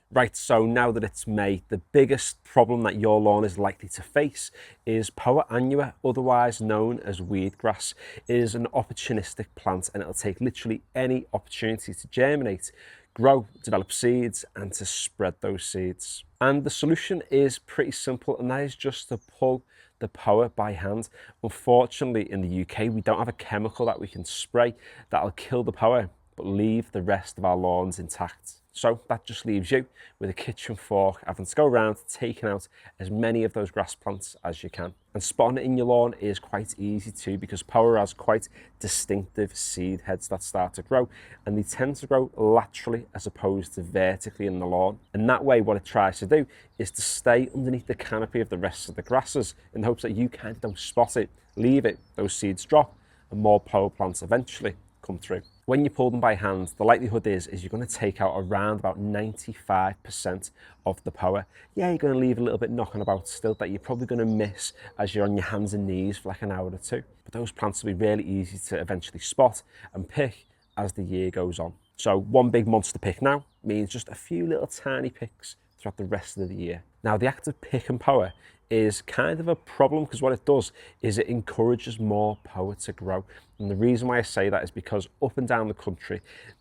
Right, so now that it's May, the biggest problem that your lawn is likely to face is poa annua, otherwise known as weed grass. It is an opportunistic plant and it'll take literally any opportunity to germinate, grow, develop seeds and to spread those seeds. And the solution is pretty simple, and that is just to pull the poa by hand. Unfortunately, in the UK, we don't have a chemical that we can spray that'll kill the poa but leave the rest of our lawns intact. So that just leaves you with a kitchen fork having to go around taking out as many of those grass plants as you can. And spotting it in your lawn is quite easy too, because poa has quite distinctive seed heads that start to grow, and they tend to grow laterally as opposed to vertically in the lawn. And that way what it tries to do is to stay underneath the canopy of the rest of the grasses in the hopes that you kind of don't spot it, leave it, those seeds drop, and more poa plants eventually come through. When you pull them by hand, the likelihood is you're going to take out around about 95% of the poa. Yeah, you're going to leave a little bit knocking about still that you're probably going to miss as you're on your hands and knees for like an hour or two. But those plants will be really easy to eventually spot and pick as the year goes on. So one big monster pick now means just a few little tiny picks throughout the rest of the year. Now the act of picking poa is kind of a problem, because what it does is it encourages more poa to grow. And the reason why I say that is because up and down the country,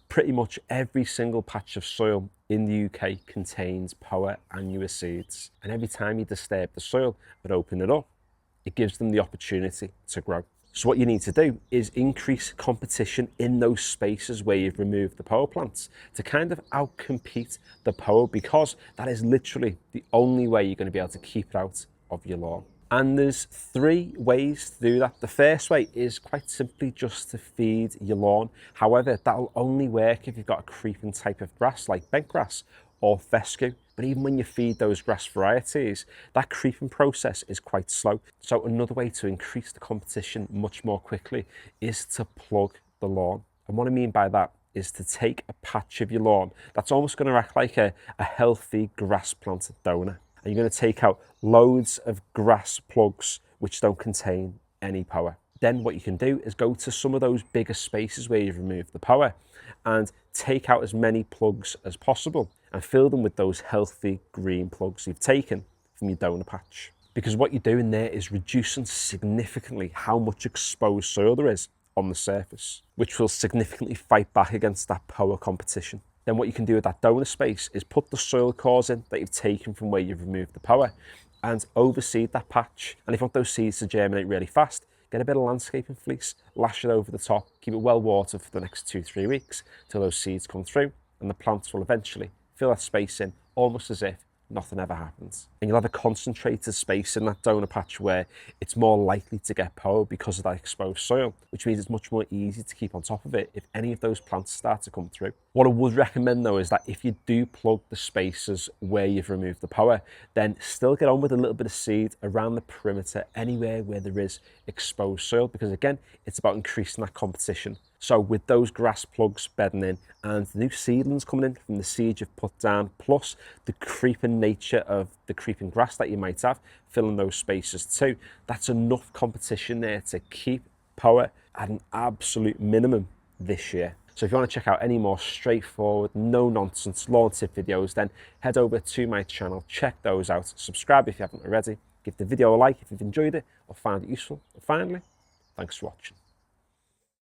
pretty much every single patch of soil in the UK contains poa annua seeds. And every time you disturb the soil and open it up, it gives them the opportunity to grow. So what you need to do is increase competition in those spaces where you've removed the poa plants to kind of outcompete the poa, because that is literally the only way you're going to be able to keep it out of your lawn. And there's 3 ways to do that. The first way is quite simply just to feed your lawn. However, that'll only work if you've got a creeping type of grass like bentgrass or fescue. But even when you feed those grass varieties, that creeping process is quite slow. So another way to increase the competition much more quickly is to plug the lawn. And what I mean by that is to take a patch of your lawn that's almost going to act like a healthy grass plant donor. And you're going to take out loads of grass plugs which don't contain any poa. Then what you can do is go to some of those bigger spaces where you've removed the poa and take out as many plugs as possible and fill them with those healthy green plugs you've taken from your donor patch. Because what you're doing there is reducing significantly how much exposed soil there is on the surface, which will significantly fight back against that poa competition. Then what you can do with that donor space is put the soil cores in that you've taken from where you've removed the poa and overseed that patch. And if you want those seeds to germinate really fast, get a bit of landscaping fleece, lash it over the top, keep it well watered for the next 2-3 weeks till those seeds come through, and the plants will eventually fill that space in almost as if nothing ever happens. And you'll have a concentrated space in that donor patch where it's more likely to get poa because of that exposed soil, which means it's much more easy to keep on top of it if any of those plants start to come through. What I would recommend though is that if you do plug the spaces where you've removed the poa, then still get on with a little bit of seed around the perimeter anywhere where there is exposed soil, because again, it's about increasing that competition. So with those grass plugs bedding in and the new seedlings coming in from the seeds you've put down, plus the creeping nature of the creeping grass that you might have filling those spaces too, that's enough competition there to keep poa at an absolute minimum this year. So if you want to check out any more straightforward, no nonsense lawn tip videos, then head over to my channel, check those out, subscribe if you haven't already, give the video a like if you've enjoyed it or found it useful. And finally, thanks for watching.